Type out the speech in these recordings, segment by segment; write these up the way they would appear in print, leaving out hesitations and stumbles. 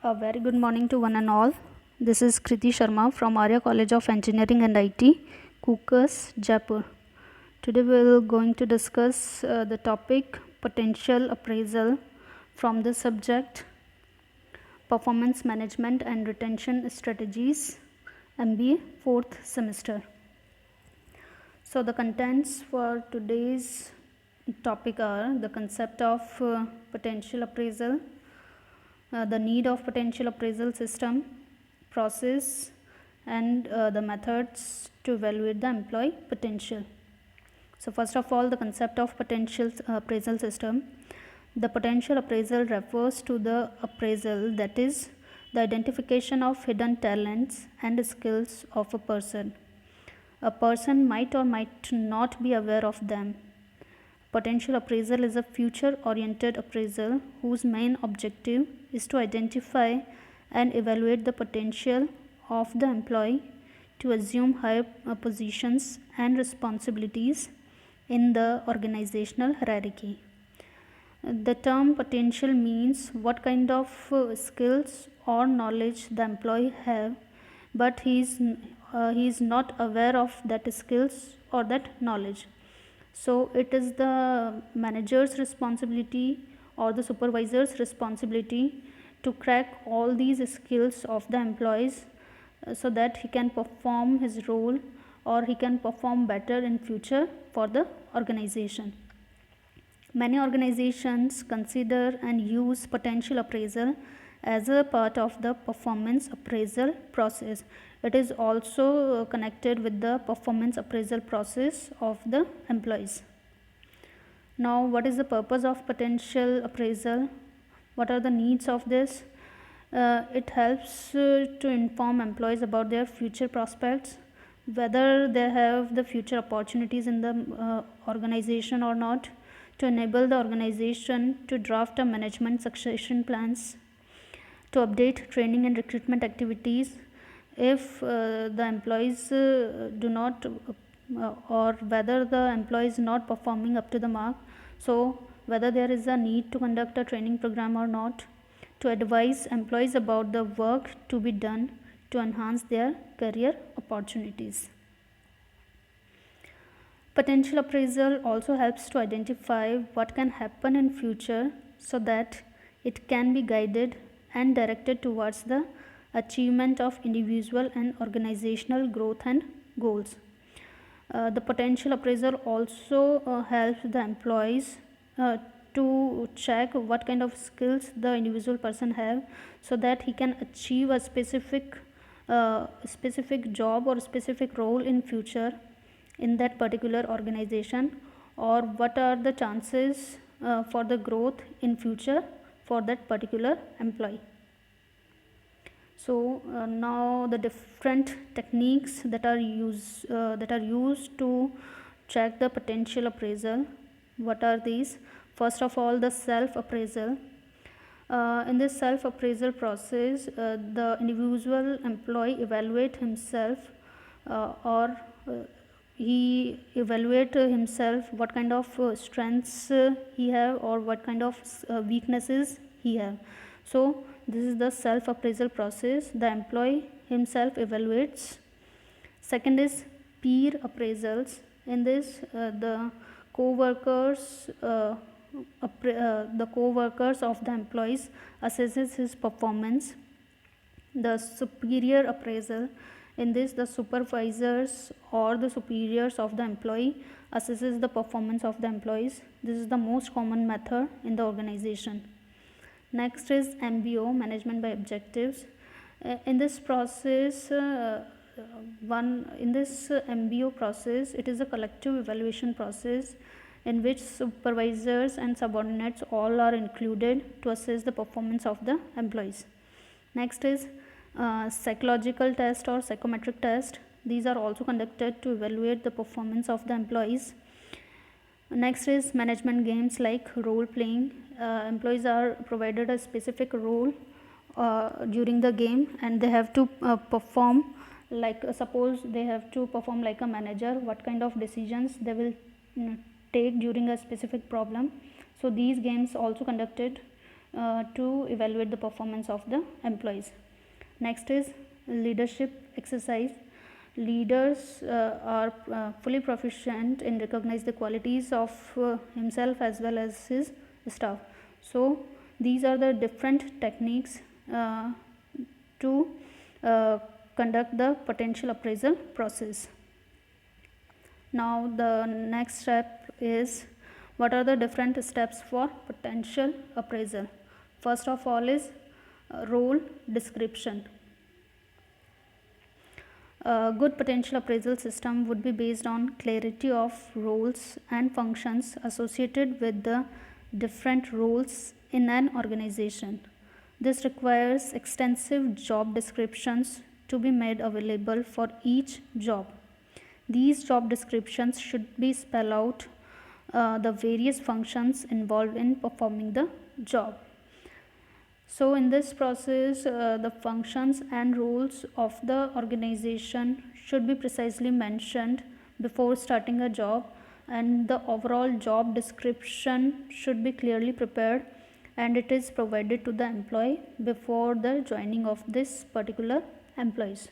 A very good morning to one and all. This is Kriti Sharma from Arya College of Engineering and IT, Kukas, Jaipur. Today we are going to discuss the topic potential appraisal from the subject performance management and retention strategies, MBA 4th semester. So the contents for today's topic are the concept of potential appraisal, the need of potential appraisal system, process, and the methods to evaluate the employee potential. So first of all, the concept of potential appraisal system. The potential appraisal refers to the appraisal, that is the identification of hidden talents and skills of a person. A person might or might not be aware of them. Potential appraisal is a future-oriented appraisal whose main objective is to identify and evaluate the potential of the employee to assume higher positions and responsibilities in the organizational hierarchy. The term potential means what kind of skills or knowledge the employee have, but he is not aware of that skills or that knowledge. So it is the manager's responsibility or the supervisor's responsibility to crack all these skills of the employees so that he can perform his role or he can perform better in future for the organization. Many organizations consider and use potential appraisal as a part of the performance appraisal process. It is also connected with the performance appraisal process of the employees. Now, what is the purpose of potential appraisal? What are the needs of this? It helps to inform employees about their future prospects, whether they have the future opportunities in the organization or not, to enable the organization to draft a management succession plans, to update training and recruitment activities if the employees do not or whether the employee is not performing up to the mark, so whether there is a need to conduct a training program or not, to advise employees about the work to be done to enhance their career opportunities. Potential appraisal also helps to identify what can happen in future so that it can be guided and directed towards the achievement of individual and organizational growth and goals. The potential appraisal also helps the employees to check what kind of skills the individual person have so that he can achieve a specific job or specific role in future in that particular organization, or what are the chances for the growth in future for that particular employee. So now the different techniques that are used to check the potential appraisal. What are these? First of all, the self appraisal. In this self appraisal process, the individual employee evaluate himself or he evaluate himself what kind of strengths he have or what kind of weaknesses he have. So this is the self appraisal process. The employee himself evaluates. Second is peer appraisals. In this the co-workers of the employees assesses his performance. The superior appraisal. In this, the supervisors or the superiors of the employee assesses the performance of the employees. This is the most common method in the organization. Next is MBO, management by objectives. In this process, MBO process, it is a collective evaluation process in which supervisors and subordinates all are included to assess the performance of the employees. Next is psychological test or psychometric test. These are also conducted to evaluate the performance of the employees. Next is management games like role playing. Employees are provided a specific role during the game and they have to perform like suppose they have to perform like a manager, what kind of decisions they will take during a specific problem. So these games also conducted to evaluate the performance of the employees. Next is leadership exercise. Leaders are fully proficient in recognize the qualities of himself as well as his staff. So these are the different techniques to conduct the potential appraisal process. Now the next step is, what are the different steps for potential appraisal? First of all is role description. A good potential appraisal system would be based on clarity of roles and functions associated with the different roles in an organization. This requires extensive job descriptions to be made available for each job. These job descriptions should be spell out the various functions involved in performing the job. So in this process, the functions and roles of the organization should be precisely mentioned before starting a job, and the overall job description should be clearly prepared and it is provided to the employee before the joining of this particular employees.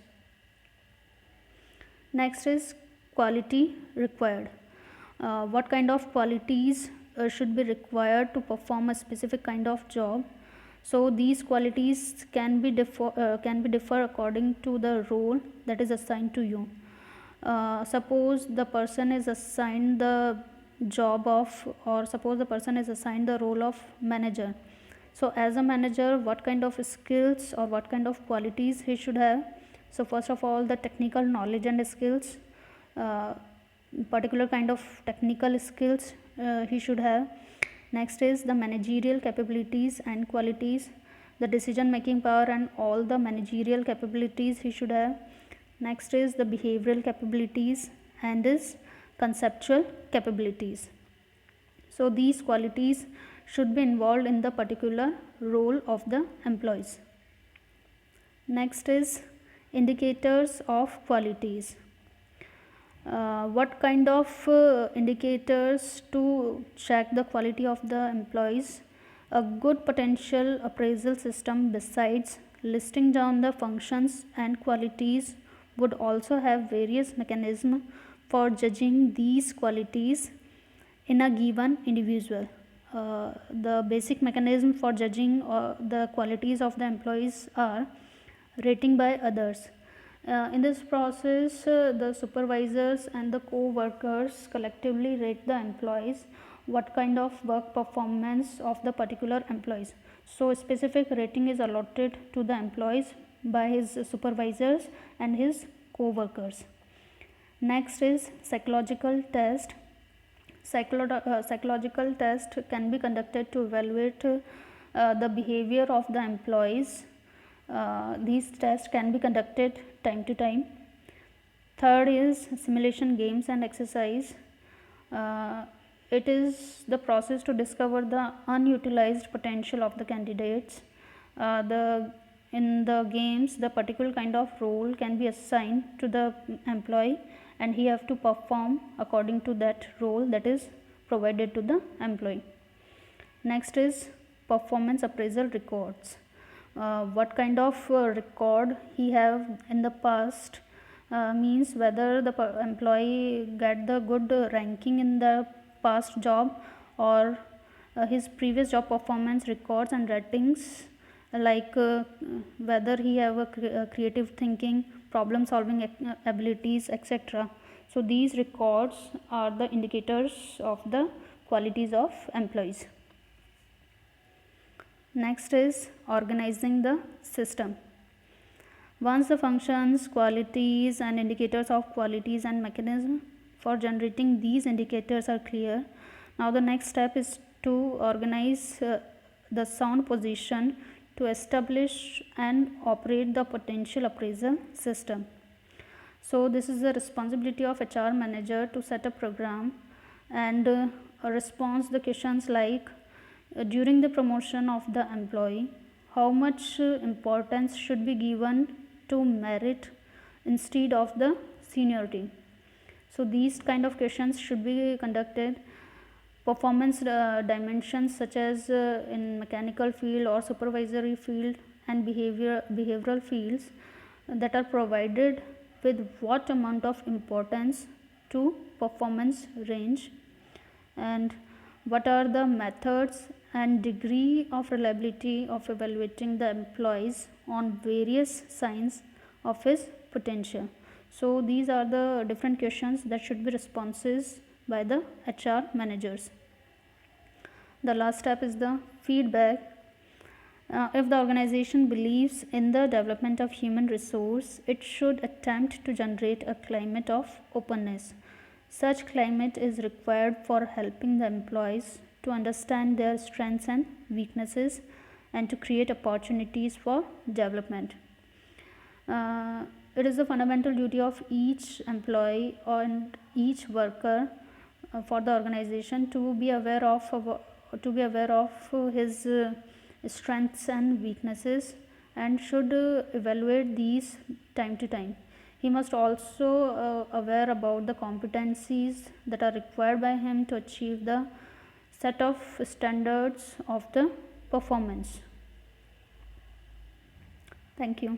Next is quality required. What kind of qualities should be required to perform a specific kind of job? So these qualities can be differ according to the role that is assigned to you. Suppose the person is assigned the job of, or suppose the person is assigned the role of manager. So as a manager, what kind of skills or what kind of qualities he should have? So first of all, the technical knowledge and skills, particular kind of technical skills he should have. Next is the managerial capabilities and qualities, the decision making power and all the managerial capabilities he should have. Next is the behavioral capabilities and his conceptual capabilities. So these qualities should be involved in the particular role of the employees. Next is indicators of qualities. What kind of indicators to check the quality of the employees? A good potential appraisal system, besides listing down the functions and qualities, would also have various mechanisms for judging these qualities in a given individual. The basic mechanism for judging the qualities of the employees are rating by others. In this process, the supervisors and the co-workers collectively rate the employees what kind of work performance of the particular employees. So specific rating is allotted to the employees by his supervisors and his co-workers. Next is psychological test. Psychological test can be conducted to evaluate the behavior of the employees. These tests can be conducted time to time. Third is simulation games and exercise. It is the process to discover the unutilized potential of the candidates. In the games, the particular kind of role can be assigned to the employee and he have to perform according to that role that is provided to the employee. Next is performance appraisal records. What kind of record he have in the past, means whether the employee get the good ranking in the past job or his previous job performance records and ratings, like whether he have a creative thinking, problem solving abilities, etc. So these records are the indicators of the qualities of employees. Next is organizing the system. Once the functions, qualities and indicators of qualities and mechanism for generating these indicators are clear, now the next step is to organize the sound position to establish and operate the potential appraisal system. So this is the responsibility of HR manager to set a program and response the questions like, during the promotion of the employee, how much importance should be given to merit instead of the seniority. So these kind of questions should be conducted. performance dimensions such as in mechanical field or supervisory field and behavioral fields that are provided with what amount of importance to performance range, and what are the methods and degree of reliability of evaluating the employees on various signs of his potential. So these are the different questions that should be responses by the HR managers. The last step is the feedback. If the organization believes in the development of human resource, it should attempt to generate a climate of openness. Such climate is required for helping the employees to understand their strengths and weaknesses and to create opportunities for development. It is the fundamental duty of each employee and each worker for the organization to be aware of his strengths and weaknesses and should evaluate these time to time. He must also aware about the competencies that are required by him to achieve the set of standards of the performance. Thank you.